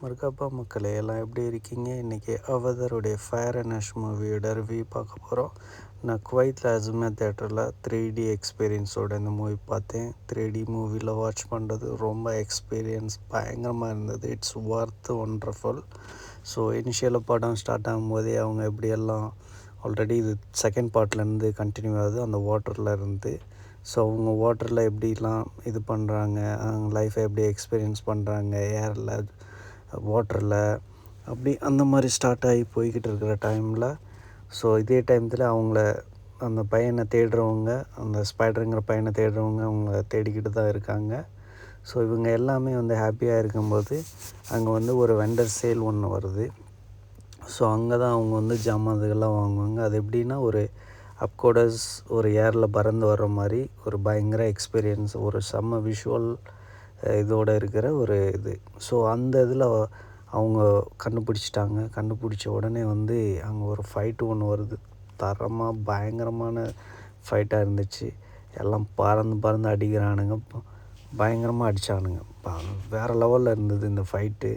மறுக்காப்பா மக்களே எல்லாம் எப்படி இருக்கீங்க? இன்றைக்கி அவதாருடைய ஃபயர் அண்ட் ஆஷ் மூவியோட ரிவ்யூ பார்க்க போகிறோம். நான் குவைத்தில் அஜ்மே தேட்டரில் 3D எக்ஸ்பீரியன்ஸோட இந்த மூவி பார்த்தேன். 3D மூவியில் வாட்ச் பண்ணுறது ரொம்ப எக்ஸ்பீரியன்ஸ் பயங்கரமாக இருந்தது. It's worth wonderful. ஸோ இனிஷியலாக படம் ஸ்டார்ட் ஆகும்போதே அவங்க எப்படியெல்லாம் ஆல்ரெடி இது செகண்ட் பார்ட்லேருந்து கண்டினியூ ஆகுது அந்த வாட்டரில் இருந்து. ஸோ அவங்க வாட்டரில் எப்படிலாம் இது பண்ணுறாங்க, அவங்க லைஃப்பை எப்படி எக்ஸ்பீரியன்ஸ் பண்ணுறாங்க, ஏரில் வாட்டரில் அப்படி அந்த மாதிரி ஸ்டார்ட் ஆகி போய்கிட்டு இருக்கிற டைமில் ஸோ இதே டைமத்தில் அவங்கள அந்த பையனை தேடுறவங்க, அந்த ஸ்பைடருங்கிற பையனை தேடுறவங்க அவங்கள தேடிக்கிட்டு தான் இருக்காங்க. ஸோ இவங்க எல்லாமே ஹாப்பியாக இருக்கும்போது அங்கே ஒரு வெண்டர் சேல் ஒன்று வருது. ஸோ அங்கே தான் அவங்க ஜாமான் இதுகள்லாம் வாங்குவாங்க. அது எப்படின்னா ஒரு அப்கோடஸ் ஒரு ஏரில் பறந்து வர்ற மாதிரி ஒரு பயங்கர எக்ஸ்பீரியன்ஸ், ஒரு செம்ம விஷுவல் இதோடு இருக்கிற ஒரு இது. ஸோ அந்த இதில் அவங்க கண்டுபிடிச்ச உடனே அங்கே ஒரு ஃபைட்டு ஒன்று வருது. தரமாக பயங்கரமான ஃபைட்டாக இருந்துச்சு. எல்லாம் பறந்து அடிக்கிறானுங்க, பயங்கரமாக அடித்தானுங்க. வேறு லெவலில் இருந்தது இந்த ஃபைட்டு.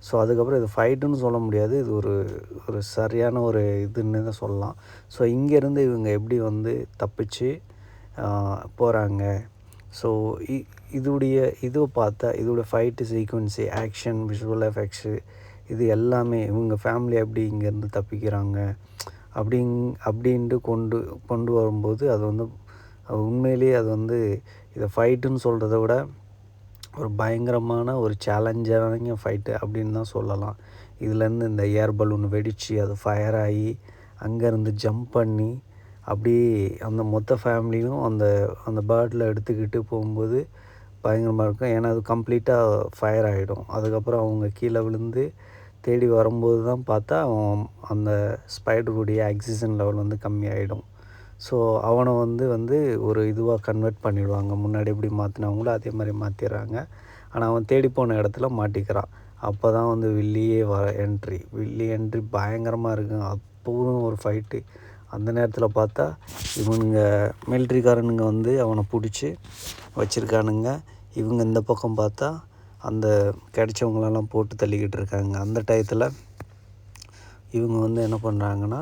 ஸோ அதுக்கப்புறம் இது ஃபைட்டுன்னு சொல்ல முடியாது, இது ஒரு சரியான ஒரு இதுன்னு தான் சொல்லலாம். ஸோ இங்கேருந்து இவங்க எப்படி தப்பிச்சு போகிறாங்க. ஸோ இதுவை பார்த்தா இதோட fight sequence, action, visual effects இது எல்லாமே இவங்க ஃபேமிலி எப்படி இங்கேருந்து தப்பிக்கிறாங்க அப்படின்ட்டு கொண்டு வரும்போது அது உண்மையிலேயே அது இதை ஃபைட்டுன்னு சொல்கிறத விட ஒரு பயங்கரமான ஒரு சேலஞ்சான ஃபைட்டு அப்படின்னு தான் சொல்லலாம். இதுலேருந்து இந்த ஏர் பலூன் வெடித்து அது ஃபயர் ஆகி அங்கேருந்து ஜம்ப் பண்ணி அப்படியே அந்த மொத்த ஃபேமிலியும் அந்த பேர்டில் எடுத்துக்கிட்டு போகும்போது பயங்கரமாக இருக்கும். ஏன்னா அது கம்ப்ளீட்டாக ஃபயர் ஆகிடும். அதுக்கப்புறம் அவங்க கீழே விழுந்து தேடி வரும்போது தான் பார்த்தா அந்த ஸ்பைடருடைய ஆக்சிஜன் லெவல் கம்மியாகிடும். ஸோ அவனை ஒரு இதுவாக கன்வெர்ட் பண்ணிவிடுவாங்க. முன்னாடி எப்படி மாற்றினாங்களோ அதே மாதிரி மாற்றிடுறாங்க. ஆனால் அவன் தேடி போன இடத்துல மாட்டிக்கிறான். அப்போ தான் வில்லியே வில்லி என்ட்ரி பயங்கரமாக இருக்கும். அப்போவும் ஒரு ஃபைட்டு. அந்த நேரத்தில் பார்த்தா இவனுங்க மிலிட்ரிக்காரனுங்க அவனை பிடிச்சி வச்சுருக்கானுங்க. இவங்க இந்த பக்கம் பார்த்தா அந்த கிடைச்சவங்களெல்லாம் போட்டு தள்ளிக்கிட்டு இருக்காங்க. அந்த டயத்தில் இவங்க என்ன பண்ணுறாங்கன்னா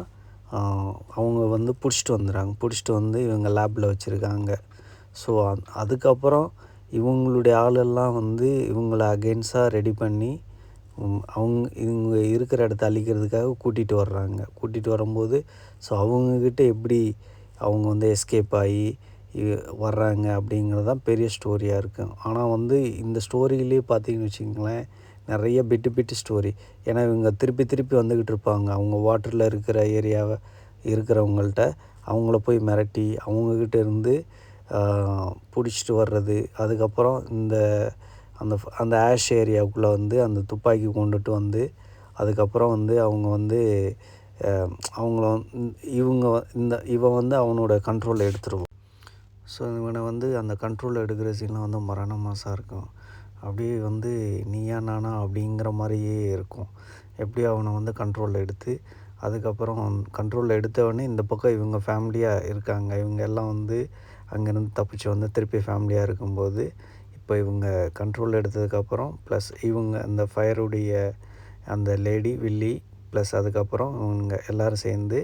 அவங்க பிடிச்சிட்டு இவங்க லேபில் வச்சுருக்காங்க. ஸோ அதுக்கப்புறம் இவங்களுடைய ஆளெல்லாம் இவங்கள அகெயின்ஸ்டாக ரெடி பண்ணி இவங்க இருக்கிற இடத்த அழிக்கிறதுக்காக கூட்டிகிட்டு வரும்போது ஸோ அவங்கக்கிட்ட எப்படி அவங்க எஸ்கேப் ஆகி வர்றாங்க அப்படிங்கிறது தான் பெரிய ஸ்டோரியாக இருக்கும். ஆனால் இந்த ஸ்டோரியிலே பார்த்தீங்கன்னு வச்சுக்கங்களேன், நிறைய பிட்டு ஸ்டோரி. ஏன்னா இவங்க திருப்பி வந்துக்கிட்டு இருப்பாங்க. அவங்க வாட்டரில் இருக்கிற ஏரியாவை இருக்கிறவங்கள்ட்ட அவங்கள போய் மிரட்டி அவங்கக்கிட்ட இருந்து பிடிச்சிட்டு வர்றது. அதுக்கப்புறம் அந்த ஆஷ் ஏரியாவுக்குள்ளே அந்த துப்பாக்கி கொண்டுட்டு அதுக்கப்புறம் அவங்க அவங்கள இவன் அவனோட கண்ட்ரோலில் எடுத்துருவான். ஸோ இவனை அந்த கண்ட்ரோலில் எடுக்கிற சீன்லாம் மரண மாசாக இருக்கும். அப்படியே நீயா நானா அப்படிங்கிற மாதிரியே இருக்கும். எப்படியோ அவனை கண்ட்ரோலில் எடுத்து அதுக்கப்புறம் கண்ட்ரோலில் எடுத்தவொடனே இந்த பக்கம் இவங்க ஃபேமிலியாக இருக்காங்க. இவங்க எல்லாம் அங்கேருந்து தப்பிச்சு திருப்பி ஃபேமிலியாக இருக்கும்போது இப்போ இவங்க கண்ட்ரோல் எடுத்ததுக்கப்புறம் ப்ளஸ் இவங்க அந்த ஃபயருடைய அந்த லேடி வில்லி ப்ளஸ் அதுக்கப்புறம் இவங்க எல்லோரும் சேர்ந்து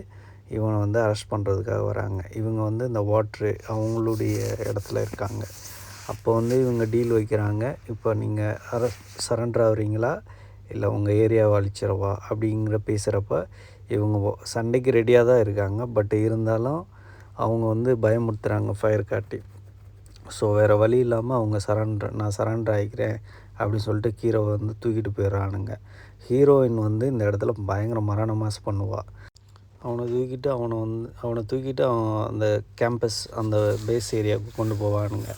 இவனை அரெஸ்ட் பண்ணுறதுக்காக வராங்க. இவங்க இந்த வாட்ரு அவங்களுடைய இடத்துல இருக்காங்க. அப்போ இவங்க டீல் வைக்கிறாங்க. இப்போ நீங்கள் சரண்டர் ஆகுறீங்களா இல்லை உங்கள் ஏரியாவை அழிச்சிடவா அப்படிங்கிற பேசுகிறப்ப இவங்க சண்டைக்கு ரெடியாக தான் இருக்காங்க. பட் இருந்தாலும் அவங்க பயமுறுத்துகிறாங்க ஃபயர் காட்டி. ஸோ வேறு வழி இல்லாமல் அவங்க நான் சரண்டர் ஆகிக்கிறேன் அப்படின்னு சொல்லிட்டு ஹீரோவை தூக்கிட்டு போயிடுறானுங்க. ஹீரோயின் இந்த இடத்துல பயங்கர மரண மாஸ் பண்ணுவாள். அவனை தூக்கிட்டு அவன் அந்த கேம்பஸ் அந்த பேஸ் ஏரியாவுக்கு கொண்டு போவானுங்க.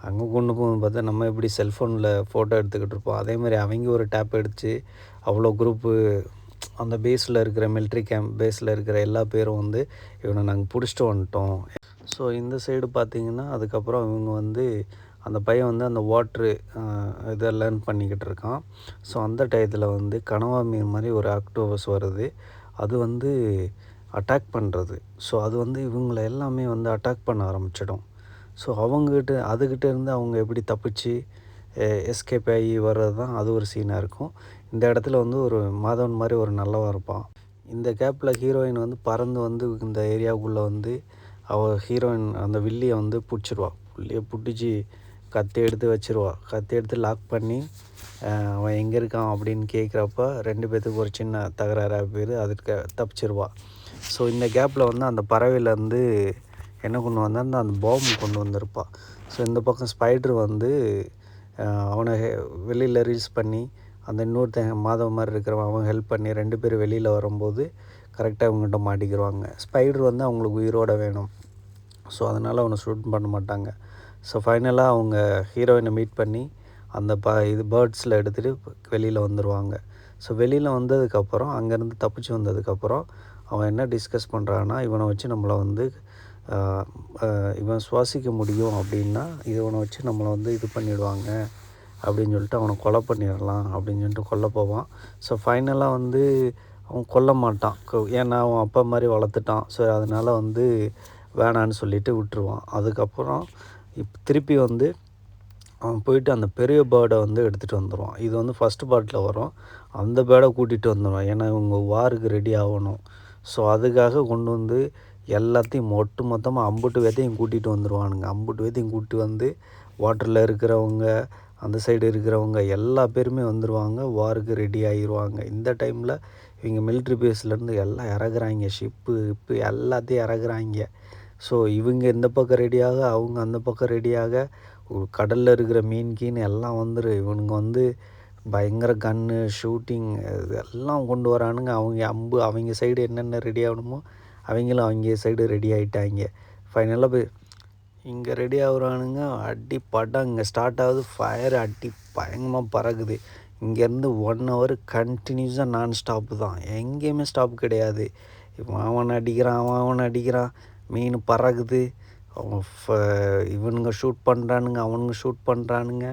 அங்கே கொண்டு போகும்போது பார்த்தா நம்ம எப்படி செல்ஃபோனில் ஃபோட்டோ எடுத்துக்கிட்டு இருப்போம், அதே மாதிரி அவங்க ஒரு டேப் அடித்து அவ்வளோ குரூப்பு அந்த பேஸில் இருக்கிற மிலிட்ரி கேம்ப் பேஸில் இருக்கிற எல்லா பேரும் இவனை நாங்கள் பிடிச்சிட்டு வந்துட்டோம். ஸோ இந்த சைடு பார்த்திங்கன்னா அதுக்கப்புறம் இவங்க அந்த பையன் அந்த வாட்ரு இதை லேர்ன் பண்ணிக்கிட்டு இருக்கான். ஸோ அந்த டயத்தில் கனவா மீன் மாதிரி ஒரு ஆக்டோபஸ் வருது. அது அட்டாக் பண்ணுறது. ஸோ அது இவங்களை எல்லாமே அட்டாக் பண்ண ஆரம்பிச்சிடும். ஸோ அதுக்கிட்ட இருந்து அவங்க எப்படி தப்பிச்சு எஸ்கேப் ஆகி வர்றது தான் அது ஒரு சீனாக இருக்கும். இந்த இடத்துல வந்து ஒரு மாதவன் மாதிரி ஒரு நல்லவன் இருப்பான். இந்த கேப்பில் ஹீரோயின் வந்து பறந்து வந்து இந்த ஏரியாவுக்குள்ளே வந்து அவள் ஹீரோயின் அந்த வில்லியை வந்து பிடிச்சிருவா. வில்லியை பிடிச்சி கத்தி எடுத்து வச்சிருவா. கத்தி எடுத்து லாக் பண்ணி அவன் எங்கே இருக்கான் அப்படின்னு கேட்குறப்ப 2 பேர்த்துக்கு ஒரு சின்ன தகராறாக போயிரு, அதுக்கு தப்பிச்சிருவா. ஸோ இந்த கேப்பில் வந்து அந்த பறவையிலேருந்து என்ன கொண்டு வந்தால் அந்த பாம்பு கொண்டு வந்திருப்பாள். ஸோ இந்த பக்கம் ஸ்பைட்ரு வந்து அவனை வெளியில் ரீல்ஸ் பண்ணி அந்த இன்னொருத்தன் மாதவ மாதிரி இருக்கிறவன் அவன் ஹெல்ப் பண்ணி 2 பேர் வெளியில் வரும்போது கரெக்டாக அவங்ககிட்ட மாட்டிக்கிடுவாங்க. ஸ்பைட்ரு வந்து அவங்களுக்கு உயிரோட வேணும். ஸோ அதனால் அவனை ஷூட் பண்ண மாட்டாங்க. ஸோ ஃபைனலாக அவங்க ஹீரோயினை மீட் பண்ணி அந்த இது பேர்ட்ஸில் எடுத்துகிட்டு வெளியில் வந்துடுவாங்க. ஸோ வெளியில் வந்ததுக்கப்புறம் அங்கேருந்து தப்பிச்சு வந்ததுக்கப்புறம் அவன் என்ன டிஸ்கஸ் பண்ணுறான்னா, இவனை வச்சு நம்மளை வந்து இவன் சுவாசிக்க முடியும் அப்படின்னா இவனை வச்சு நம்மளை வந்து இது பண்ணிடுவாங்க அப்படின்னு சொல்லிட்டு அவனை கொலை பண்ணிடலாம் அப்படின்னு சொல்லிட்டு கொல்ல போவான். ஸோ ஃபைனலாக வந்து அவன் கொல்ல மாட்டான். ஏன்னா அவன் அப்பா மாதிரி வளர்த்துட்டான். ஸோ அதனால் வந்து வேணான்னு சொல்லிவிட்டு விட்டுருவான். அதுக்கப்புறம் திருப்பி வந்து அவன் போயிட்டு அந்த பெரிய பேர்டை வந்து எடுத்துகிட்டு வந்துடுவான். இது வந்து ஃபஸ்ட்டு பார்ட்டில் வரும். அந்த பேர்டை கூட்டிகிட்டு வந்துடுவான். ஏன்னா இவங்க வாருக்கு ரெடி ஆகணும். ஸோ அதுக்காக கொண்டு வந்து எல்லாத்தையும் ஒட்டு மொத்தமாக அம்புட்டு பேத்தையும் கூட்டிகிட்டு வந்துடுவானுங்க. அம்புட்டு பேத்தையும் கூப்பிட்டு வந்து வாட்டரில் இருக்கிறவங்க அந்த சைடு இருக்கிறவங்க எல்லா பேருமே வந்துடுவாங்க. வாருக்கு ரெடி ஆகிடுவாங்க. இந்த டைமில் இவங்க மிலிட்ரி பேஸ்லேருந்து எல்லாம் இறக்குறாங்க. ஷிப்பு எல்லாத்தையும் இறக்குறாங்க. ஸோ இவங்க இந்த பக்கம் ரெடியாக அவங்க அந்த பக்கம் ரெடியாக கடலில் இருக்கிற மீன் கீன் எல்லாம் வந்துடும். இவனுங்க வந்து பயங்கர கன்று ஷூட்டிங் எல்லாம் கொண்டு வரானுங்க. அவங்க அம்பு அவங்க சைடு என்னென்ன ரெடி ஆகணுமோ அவங்களும் அவங்க சைடு ரெடி ஆகிட்டாங்க. ஃபைனலாக போய் இங்கே ரெடி ஆகுறானுங்க. அடி படம் இங்கே ஸ்டார்ட் ஆகுது. ஃபயர் அடி பயங்கரமாக பறகுது. இங்கேருந்து 1 hour கண்டினியூஸாக நான் ஸ்டாப்பு தான். எங்கேயுமே ஸ்டாப் கிடையாது. அவன் அடிக்கிறான் அவன் அடிக்கிறான். மீன் பறகுது. இவனுங்க ஷூட் பண்ணுறானுங்க அவனுங்க ஷூட் பண்ணுறானுங்க.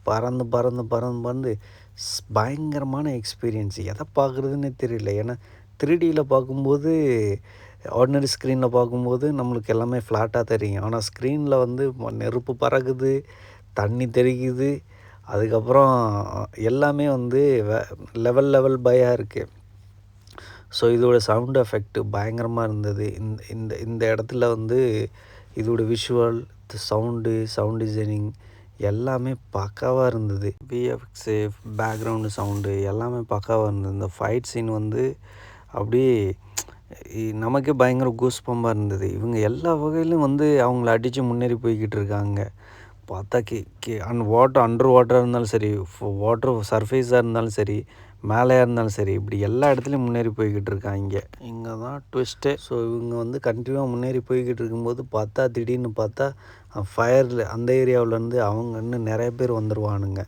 பறந்து பறந்து பறந்து பறந்து பயங்கரமான எக்ஸ்பீரியன்ஸ். எதை பார்க்குறதுன்னே தெரியல. ஏன்னா 3Dயில் பார்க்கும்போது ஆர்டினரி ஸ்க்ரீனில் பார்க்கும்போது நம்மளுக்கு எல்லாமே ஃப்ளாட்டாக தெரியும். ஆனால் ஸ்க்ரீனில் வந்து நெருப்பு பறக்குது, தண்ணி தெறிக்குது, அதுக்கப்புறம் எல்லாமே வந்து லெவல் பையாக இருக்குது. ஸோ இதோட சவுண்ட் எஃபெக்ட் பயங்கரமாக இருந்தது. இந்த இந்த இடத்துல வந்து இதோட விஷுவல் சவுண்ட் டிசைனிங் எல்லாமே பக்காவாக இருந்தது. விஎஃப்எக்ஸு பேக்ரவுண்டு சவுண்டு எல்லாமே பக்காவாக இருந்தது. இந்த ஃபைட் சீன் வந்து அப்படியே நமக்கே பயங்கர கூஸ்பம்பாக இருந்தது. இவங்க எல்லா வகையிலும் வந்து அவங்கள அடித்து முன்னேறி போய்கிட்டு இருக்காங்க. பார்த்தா அண்டர் வாட்டராக இருந்தாலும் சரி, வாட்டர் சர்ஃபேஸாக இருந்தாலும் சரி, மேலேயாக இருந்தாலும் சரி, இப்படி எல்லா இடத்துலையும் முன்னேறி போய்கிட்டு இருக்காங்க. இங்கே தான் ட்விஸ்ட்டே. ஸோ இவங்க வந்து கண்டினியூவாக முன்னேறி போய்கிட்டு இருக்கும்போது பார்த்தா திடீர்னு பார்த்தா ஃபயரில் அந்த ஏரியாவிலேருந்து அவங்க இன்னும் நிறைய பேர் வந்துடுவானுங்க.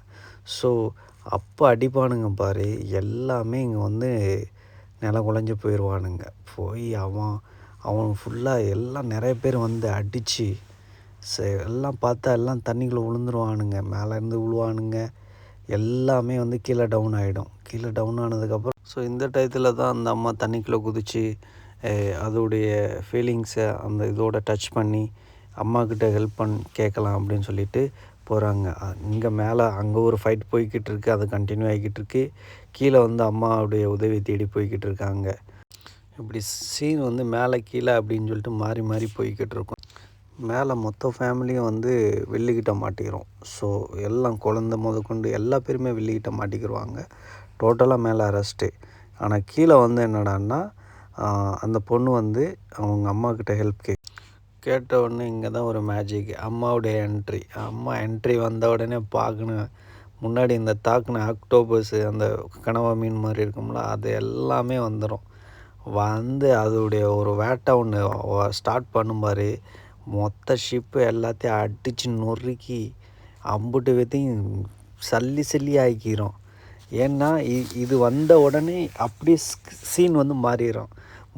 ஸோ அப்போ அடிப்பானுங்க பாரு, எல்லாமே இங்கே வந்து நில குலைஞ்சி போயிடுவானுங்க. போய் அவன் ஃபுல்லாக எல்லாம் நிறைய பேர் வந்து அடித்து எல்லாம் பார்த்தா எல்லாம் தண்ணிக்குள்ளே விழுந்துருவானுங்க. மேலேருந்து விழுவானுங்க. எல்லாமே வந்து கீழே டவுன் ஆகிடும். கீழே டவுன் ஆனதுக்கப்புறம் ஸோ இந்த டயத்தில் தான் அந்த அம்மா தண்ணிக்குள்ளே குதித்து அதோடைய ஃபீலிங்ஸை அந்த இதோட டச் பண்ணி அம்மாக்கிட்ட ஹெல்ப் கேட்கலாம் அப்படின்னு சொல்லிட்டு போகிறாங்க. இங்கே மேலே அங்கே ஒரு ஃபைட் போய்கிட்டு இருக்குது. அது கண்டினியூ ஆகிக்கிட்டு இருக்கு. கீழே வந்து அம்மாவுடைய உதவி தேடி போய்கிட்டு இருக்காங்க. இப்படி சீன் வந்து மேலே கீழே அப்படின்னு சொல்லிட்டு மாறி மாறி போய்கிட்டு இருக்கும். மேலே மொத்த ஃபேமிலியும் வந்து வெள்ளிக்கிட்ட மாட்டிக்கிறோம். ஸோ எல்லாம் குழந்த முதற்கொண்டு எல்லா பேருமே வெள்ளிக்கிட்ட மாட்டிக்கிடுவாங்க. டோட்டலாக மேலே அரெஸ்ட்டு. ஆனால் கீழே வந்து என்னடான்னா அந்த பொண்ணு வந்து அவங்க அம்மாக்கிட்ட ஹெல்ப் கேட்ட உடனே இங்கே தான் ஒரு மேஜிக். அம்மாவுடைய என்ட்ரி. அம்மா என்ட்ரி வந்த உடனே பார்க்கணும். முன்னாடி இந்த தாக்குன ஆக்டோபஸ் அந்த கனவா மீன் மாதிரி இருக்கும்ல, அது எல்லாமே வந்துடும். வந்து அதோடைய ஒரு வேட்டை ஒன்று ஸ்டார்ட் பண்ணும்பாரு. மொத்த ஷிப்பு எல்லாத்தையும் அடித்து நொறுக்கி அம்புட்டு பேத்தையும் சல்லி ஆக்கிரும். ஏன்னா இது வந்த உடனே அப்படியே சீன் வந்து மாறிடும்.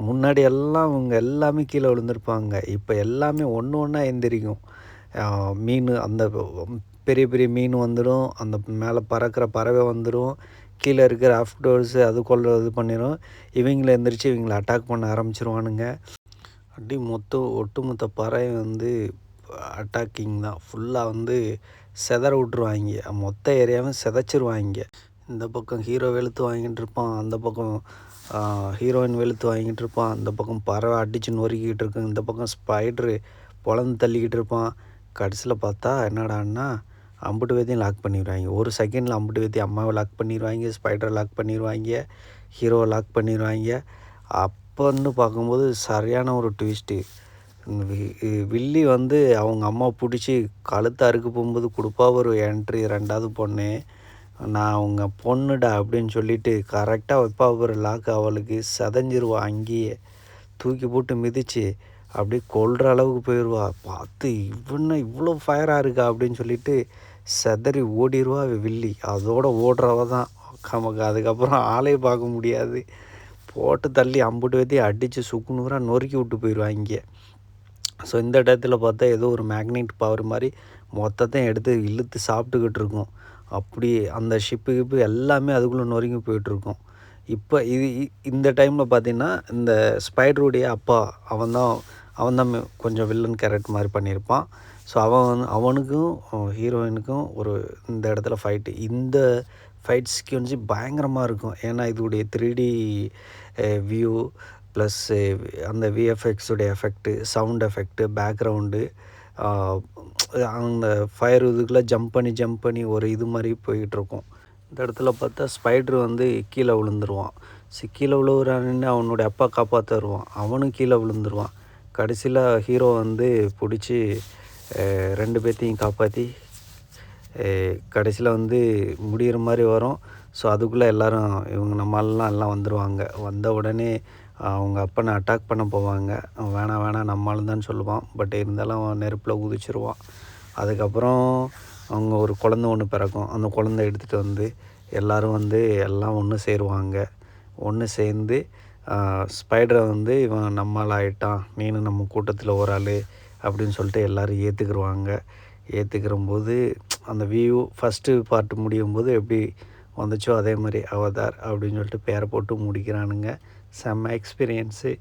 முன்னாடி எல்லாம் இவங்க எல்லாமே கீழே விழுந்திருப்பாங்க. இப்போ எல்லாமே ஒன்று ஒன்றா எந்திரிக்கும். மீன் அந்த பெரிய பெரிய மீன் வந்துடும். அந்த மேலே பறக்கிற பறவை வந்துடும். கீழே இருக்கிற ஆஃப்டோர்ஸு அது இது பண்ணிடும். இவங்கள எந்திரிச்சு இவங்களை அட்டாக் பண்ண ஆரம்பிச்சிருவானுங்க. அப்படி ஒட்டுமொத்த பறவை வந்து அட்டாக்கிங் தான். ஃபுல்லாக வந்து செதற விட்ருவாங்க. மொத்த ஏரியாவும் செதைச்சிருவாங்க. இந்த பக்கம் ஹீரோ வெளுத்து வாங்கிட்டு இருப்பான், அந்த பக்கம் ஹீரோயின் வெளுத்து வாங்கிட்டு இருப்பான், அந்த பக்கம் பறவை அடித்து நொறுக்கிட்டு இருக்கும், இந்த பக்கம் ஸ்பைட்ரு பொழந்து தள்ளிக்கிட்டு இருப்பான். கடைசியில் பார்த்தா என்னடான்னா அம்புட்டு பேத்தையும் லாக் பண்ணிடுவாங்க. ஒரு செகண்டில் அம்புட்டு பேத்தையும் அம்மாவை லாக் பண்ணிடுவாங்க, ஸ்பைடரை லாக் பண்ணிடுவாங்க, ஹீரோவை லாக் பண்ணிடுவாங்க. அப்போன்னு பார்க்கும்போது சரியான ஒரு ட்விஸ்ட்டு. வில்லி வந்து அவங்க அம்மா பிடிச்சி கழுத்தை அறுக்க போகும்போது கொடுப்பா ஒரு என்ட்ரி, ரெண்டாவது பொண்ணு, நான் அவங்க பொண்ணுடா அப்படின்னு சொல்லிட்டு கரெக்டாக வைப்பா ஒரு லாக், அவளுக்கு செதஞ்சிருவா, அங்கேயே தூக்கி போட்டு மிதித்து அப்படியே கொல்ற அளவுக்கு போயிடுவா. பார்த்து இவ்வளோ ஃபயராக இருக்கா அப்படின்னு சொல்லிட்டு செதறி ஓடிடுவா வில்லி. அதோட ஓடுறவ தான் நமக்கு அதுக்கப்புறம் ஆளே பார்க்க முடியாது. போட்டு தள்ளி அம்புட்டு வைத்தி அடித்து சுக்குநூறாக நொறுக்கி விட்டு போயிடுவாங்க. ஸோ இந்த இடத்துல பார்த்தா ஏதோ ஒரு மேக்னெட் பவர் மாதிரி மொத்தத்தையும் எடுத்து இழுத்து சாப்பிட்டுக்கிட்டு இருக்கும். அப்படி அந்த ஷிப்பு எல்லாமே அதுக்குள்ளே நொறுங்கி போயிட்டுருக்கும். இப்போ இந்த டைமில் பார்த்திங்கன்னா இந்த ஸ்பைடருடைய அப்பா அவன் தான் கொஞ்சம் வில்லன் கேரக்டர் மாதிரி பண்ணியிருப்பான். ஸோ அவனுக்கும் ஹீரோயினுக்கும் இந்த இடத்துல ஃபைட்டு, இந்த ஃபைட் சீக்வென்ஸு பயங்கரமாக இருக்கும். ஏன்னா இதோடைய 3D வியூ ப்ளஸ் அந்த விஎஃப்எக்ஸுடைய எஃபெக்ட்டு, சவுண்ட் எஃபெக்ட்டு, பேக்ரவுண்டு, அந்த ஃபயர் இதுக்குள்ளே ஜம்ப் பண்ணி ஒரு இது மாதிரி போயிட்டுருக்கும். இந்த இடத்துல பார்த்தா ஸ்பைட்ரு வந்து கீழே விழுந்துருவான். கீழே விழுவுறான்னு அவனுடைய அப்பா காப்பாற்ற வருவான், அவனும் கீழே விழுந்துருவான். கடைசியில் ஹீரோ வந்து பிடிச்சி 2 பேர்த்தையும் காப்பாற்றி கடைசியில் வந்து முடிகிற மாதிரி வரும். ஸோ அதுக்குள்ளே எல்லோரும் இவங்க நம்மளாலாம் எல்லாம் வந்துடுவாங்க. வந்த உடனே அவங்க அப்பனை அட்டாக் பண்ண போவாங்க. வேணாம் நம்மளால் தான் சொல்லுவான். பட் இருந்தாலும் அவன் நெருப்பில் குதிச்சிருவான். அதுக்கப்புறம் அவங்க ஒரு குழந்த ஒன்று பிறக்கும். அந்த குழந்தை எடுத்துகிட்டு வந்து எல்லோரும் வந்து எல்லாம் ஒன்று சேருவாங்க. ஒன்று சேர்ந்து ஸ்பைடரை வந்து இவன் நம்மால் ஆகிட்டான், நீனும் நம்ம கூட்டத்தில் ஒரு ஆள் அப்படின்னு சொல்லிட்டு எல்லோரும் ஏற்றுக்கிறம்போது அந்த வியூ ஃபஸ்ட்டு பார்ட்டு முடியும் போது எப்படி வந்துச்சோ அதே மாதிரி அவதார் அப்படின்னு சொல்லிட்டு பேரை போட்டு முடிக்கிறானுங்க. செம்ம எக்ஸ்பீரியன்ஸு.